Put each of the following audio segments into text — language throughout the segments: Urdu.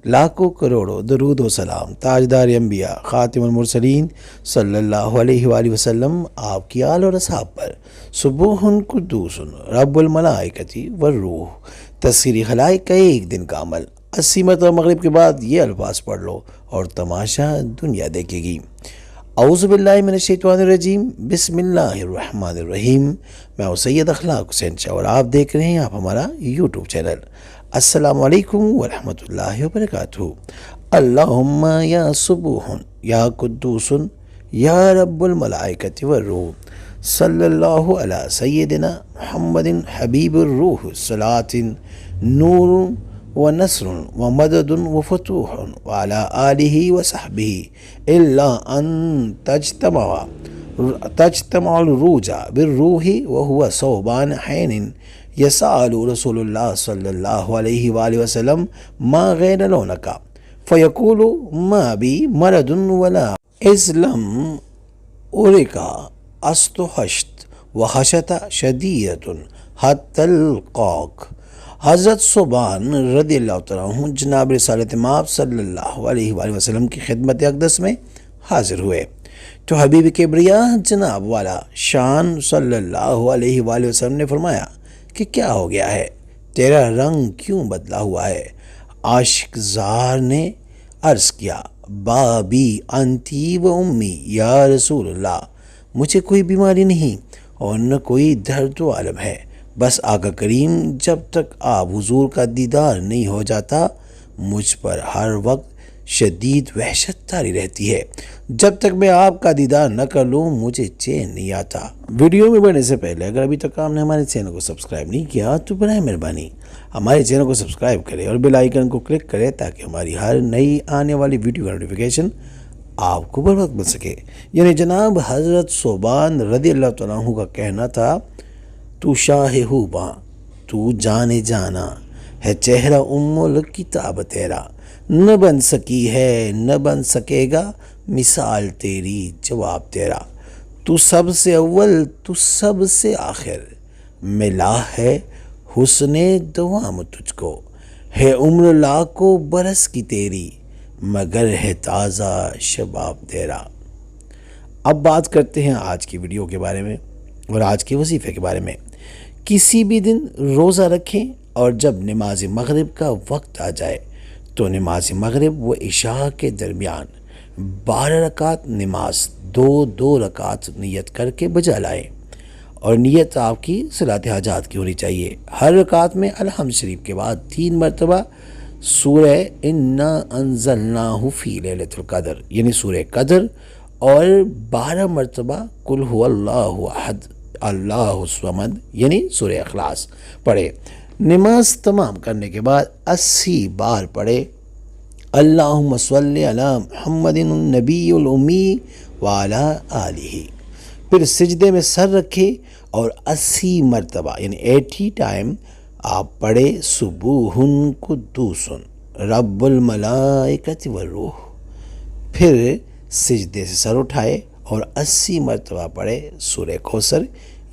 لاکھوں کروڑوں درود و سلام تاجدار انبیاء خاتم المرسلین صلی اللہ علیہ وآلہ وسلم آپ کی آل اور اصحاب پر سبوح قدوس رب الملائکۃ والروح تسخیری خلائق کا ایک دن کا عمل 80 مرتبہ مغرب کے بعد یہ الفاظ پڑھ لو اور تماشا دنیا دیکھے گی۔ اعوذ باللہ من الشیطان الرجیم، بسم اللہ الرحمن الرحیم۔ میں ہوں سید اخلاق حسین شاہ اور آپ دیکھ رہے ہیں آپ ہمارا یوٹیوب چینل۔ السلام علیکم ورحمۃ اللہ وبرکاتہ۔ اللہم یا سبوح یا قدوس یا رب الملائکۃ والروح صلی اللہ علی سیدنا محمد حبیب الروح صلاۃ نور ونصر ومدد وفتوح وعلى آلہ وصحبہ الا ان تجتمع الروج بالروح وهو صوبان حین یسأل رسول اللہ صلی اللہ علیہ وآلہ وسلم ما غیر لونک فیقول ما بی مرض ولا اسلم اورکا استحشت وحشت شدیدت حتی القاک۔ حضرت صوبان رضی اللہ تعالیٰ عنہ جناب رسالت مآب صلی اللہ علیہ وآلہ وسلم کی خدمت اقدس میں حاضر ہوئے تو حبیب کبریا جناب والا شان صلی اللہ علیہ وآلہ وسلم نے فرمایا کہ کیا ہو گیا ہے، تیرا رنگ کیوں بدلا ہوا ہے؟ عاشق زار نے عرض کیا، بابی انتی و امی یا رسول اللہ، مجھے کوئی بیماری نہیں اور نہ کوئی درد و عالم ہے، بس آقا کریم جب تک آپ حضور کا دیدار نہیں ہو جاتا مجھ پر ہر وقت شدید وحشت طاری رہتی ہے، جب تک میں آپ کا دیدار نہ کر لوں مجھے چین نہیں آتا۔ ویڈیو میں بڑھنے سے پہلے اگر ابھی تک آپ نے ہمارے چینل کو سبسکرائب نہیں کیا تو برائے مہربانی ہمارے چینل کو سبسکرائب کریں اور بیل آئیکن کو کلک کریں تاکہ ہماری ہر نئی آنے والی ویڈیو کا نوٹیفیکیشن آپ کو بر وقت مل سکے۔ یعنی جناب حضرت صوبان رضی اللہ تعالیٰ عنہ کا کہنا تھا، تو شاہ ہوباں تو جانے جانا ہے، چہرہ ام الکتاب تیرا، نہ بن سکی ہے نہ بن سکے گا مثال تیری جواب تیرا، تو سب سے اول تو سب سے آخر، ملا ہے حسن دوام تجھ کو، ہے عمر لاکھوں برس کی تیری، مگر ہے تازہ شباب تیرا۔ اب بات کرتے ہیں آج کی ویڈیو کے بارے میں اور آج کے وظیفے کے بارے میں۔ کسی بھی دن روزہ رکھیں اور جب نماز مغرب کا وقت آ جائے تو نماز مغرب و عشاء کے درمیان 12 رکعت نماز دو رکعت نیت کر کے بجا لائیں، اور نیت آپ کی صلاۃ حاجات کی ہونی چاہیے۔ ہر رکعت میں الحمد شریف کے بعد 3 مرتبہ سورہ انا انزلناہ فی لیلۃ القدر یعنی سورہ قدر اور 12 مرتبہ قل ھو اللہ احد اللہ الصمد یعنی سورہ اخلاص پڑھے۔ نماز تمام کرنے کے بعد 80 بار پڑھے اللہم صلی علی محمد النبی الامی وعلی آلہ، پھر سجدے میں سر رکھے اور 80 مرتبہ یعنی 80 ٹائم آپ پڑھے سبوح قدوس رب الملائکۃ والروح، پھر سجدے سے سر اٹھائے اور 80 مرتبہ پڑھے سورہ کوثر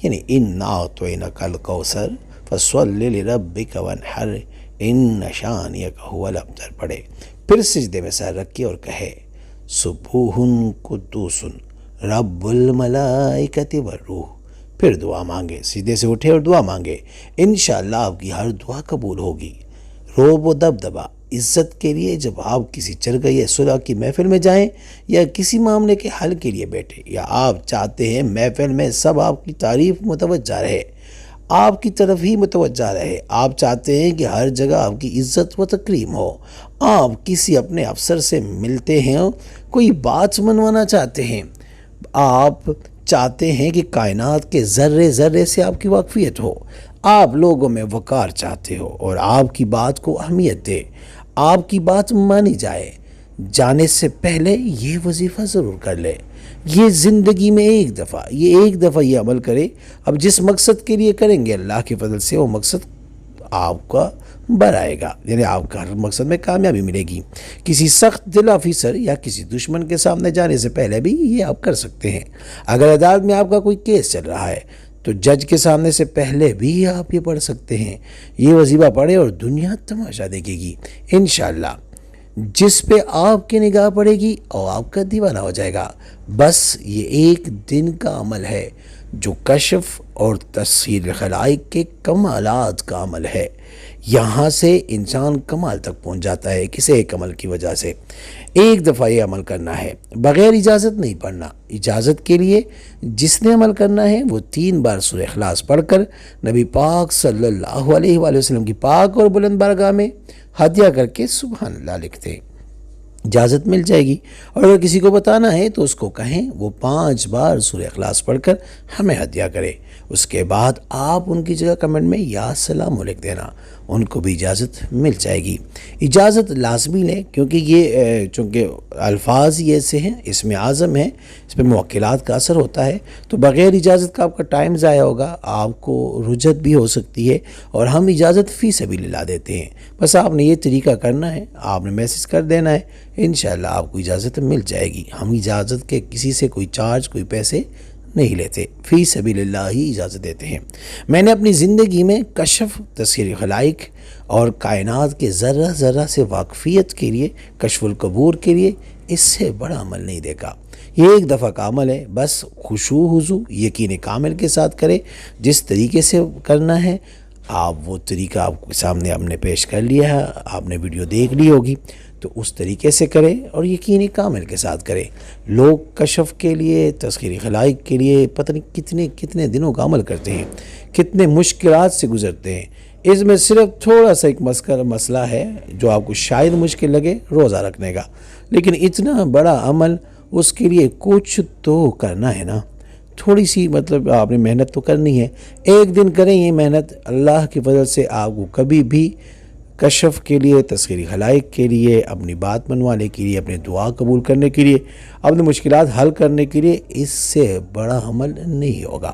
یعنی انا اعطیناک الکوثر فصلی لربک وانحر ان شانئک ھو الابتر پڑھے، پھر سجدے میں سر رکھے اور کہے سبوح قدوس رب الملائکۃ والروح، پھر دعا مانگے، سجدے سے اٹھے اور دعا مانگے، انشاءاللہ آپ کی ہر دعا قبول ہوگی۔ روب و دبدبہ عزت کے لیے جب آپ کسی چرگہ یا صلح کی محفل میں جائیں یا کسی معاملے کے حل کے لیے بیٹھے یا آپ چاہتے ہیں محفل میں سب آپ کی تعریف متوجہ رہے، آپ کی طرف ہی متوجہ رہے، آپ چاہتے ہیں کہ ہر جگہ آپ کی عزت و تکریم ہو، آپ کسی اپنے افسر سے ملتے ہیں کوئی بات منوانا چاہتے ہیں، آپ چاہتے ہیں کہ کائنات کے ذرے ذرے سے آپ کی واقفیت ہو، آپ لوگوں میں وقار چاہتے ہو اور آپ کی بات کو اہمیت دے، آپ کی بات مانی جائے، جانے سے پہلے یہ وظیفہ ضرور کر لے۔ یہ زندگی میں ایک دفعہ یہ عمل کرے، اب جس مقصد کے لیے کریں گے اللہ کے فضل سے وہ مقصد آپ کا برائے گا، یعنی آپ کا ہر مقصد میں کامیابی ملے گی۔ کسی سخت دل آفیسر یا کسی دشمن کے سامنے جانے سے پہلے بھی یہ آپ کر سکتے ہیں۔ اگر عدالت میں آپ کا کوئی کیس چل رہا ہے تو جج کے سامنے سے پہلے بھی آپ یہ پڑھ سکتے ہیں۔ یہ وظیفہ پڑھے اور دنیا تماشا دیکھے گی انشاءاللہ۔ جس پہ آپ کی نگاہ پڑے گی اور آپ کا دیوانہ ہو جائے گا۔ بس یہ ایک دن کا عمل ہے جو کشف اور تفسیر خلائق کے کمالات کا عمل ہے۔ یہاں سے انسان کمال تک پہنچ جاتا ہے کسی ایک عمل کی وجہ سے۔ ایک دفعہ یہ عمل کرنا ہے، بغیر اجازت نہیں پڑھنا۔ اجازت کے لیے جس نے عمل کرنا ہے وہ 3 بار سورہ اخلاص پڑھ کر نبی پاک صلی اللہ علیہ وآلہ وسلم کی پاک اور بلند بارگاہ میں ہدیہ کر کے سبحان اللہ لکھتے ہیں، اجازت مل جائے گی۔ اور اگر کسی کو بتانا ہے تو اس کو کہیں وہ 5 بار سورہ اخلاص پڑھ کر ہمیں ہدیہ کرے۔ اس کے بعد آپ ان کی جگہ کمنٹ میں یا سلام لکھ دینا، ان کو بھی اجازت مل جائے گی۔ اجازت لازمی لیں، کیونکہ یہ چونکہ الفاظ ہی ایسے ہیں، اسم اعظم ہے، اس پہ موکلات کا اثر ہوتا ہے، تو بغیر اجازت کا آپ کا ٹائم ضائع ہوگا، آپ کو رجعت بھی ہو سکتی ہے، اور ہم اجازت فی سبیل اللہ دیتے ہیں۔ بس آپ نے یہ طریقہ کرنا ہے، آپ نے میسج کر دینا ہے، انشاءاللہ آپ کو اجازت مل جائے گی۔ ہم اجازت کے کسی سے کوئی چارج، کوئی پیسے نہیں لیتے، فی سبیل اللہ ہی اجازت دیتے ہیں۔ میں نے اپنی زندگی میں کشف، تفسیر خلائق اور کائنات کے ذرہ ذرہ سے واقفیت کے لیے، کشف القبور کے لیے اس سے بڑا عمل نہیں دیکھا۔ یہ ایک دفعہ کا عمل ہے، بس خشوع حضو یقین کامل کے ساتھ کرے۔ جس طریقے سے کرنا ہے آپ وہ طریقہ آپ کے سامنے ہم نے پیش کر لیا ہے، آپ نے ویڈیو دیکھ لی ہوگی، تو اس طریقے سے کرے اور یقین کامل کے ساتھ کرے۔ لوگ کشف کے لیے، تذکیر خلائق کے لیے پتہ نہیں کتنے دنوں کا عمل کرتے ہیں، کتنے مشکلات سے گزرتے ہیں۔ اس میں صرف تھوڑا سا ایک مسئلہ ہے جو آپ کو شاید مشکل لگے، روزہ رکھنے کا، لیکن اتنا بڑا عمل، اس کے لیے کچھ تو کرنا ہے نا، تھوڑی سی مطلب آپ نے محنت تو کرنی ہے۔ ایک دن کریں یہ محنت، اللہ کی فضل سے آپ کو کبھی بھی کشف کے لیے، تذکیر خلائق کے لیے، اپنی بات منوانے کے لیے، اپنے دعا قبول کرنے کے لیے، اپنے مشکلات حل کرنے کے لیے اس سے بڑا عمل نہیں ہوگا۔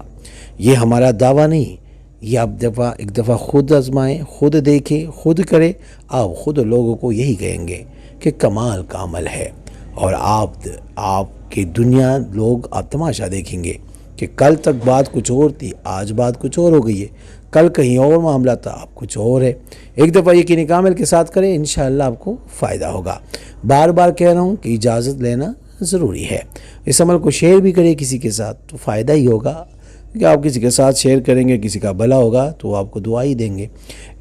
یہ ہمارا دعویٰ نہیں، یہ آپ ایک دفعہ خود آزمائیں، خود دیکھیں، خود کریں، آپ خود لوگوں کو یہی کہیں گے کہ کمال کا عمل ہے۔ اور آپ کی دنیا، لوگ آپ تماشا دیکھیں گے کہ کل تک بات کچھ اور تھی، آج بات کچھ اور ہو گئی ہے، کل کہیں اور معاملہ تھا، اب کچھ اور ہے۔ ایک دفعہ یقین کامل کے ساتھ کریں، انشاءاللہ آپ کو فائدہ ہوگا۔ بار بار کہہ رہا ہوں کہ اجازت لینا ضروری ہے۔ اس عمل کو شیئر بھی کریں کسی کے ساتھ تو فائدہ ہی ہوگا، کہ آپ کسی کے ساتھ شیئر کریں گے، کسی کا بھلا ہوگا تو وہ آپ کو دعا ہی دیں گے۔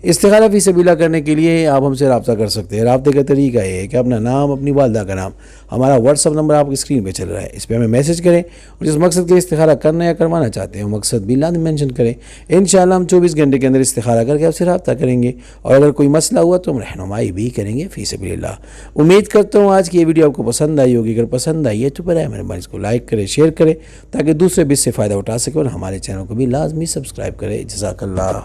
استخارہ فی سبیل اللہ کرنے کے لیے آپ ہم سے رابطہ کر سکتے ہیں۔ رابطے کا طریقہ یہ ہے کہ اپنا نام، اپنی والدہ کا نام، ہمارا واٹس ایپ نمبر آپ کی اسکرین پہ چل رہا ہے، اس پہ ہمیں میسج کریں، اور جس مقصد کے استخارہ کرنا یا کروانا چاہتے ہیں وہ مقصد بھی لازم مینشن کریں۔ انشاءاللہ ہم 24 گھنٹے کے اندر استخارہ کر کے آپ سے رابطہ کریں گے، اور اگر کوئی مسئلہ ہوا تو ہم رہنمائی بھی کریں گے فی سبیل اللہ۔ امید کرتا ہوں آج کی یہ ویڈیو آپ کو پسند آئی ہوگی۔ اگر پسند آئی ہے تو برائے مہربانی اس کو لائک کریں، شیئر کریں، تاکہ دوسرے بھی اس سے فائدہ اٹھا سکیں، اور ہمارے چینل کو بھی لازمی سبسکرائب کریں۔ جزاک اللہ۔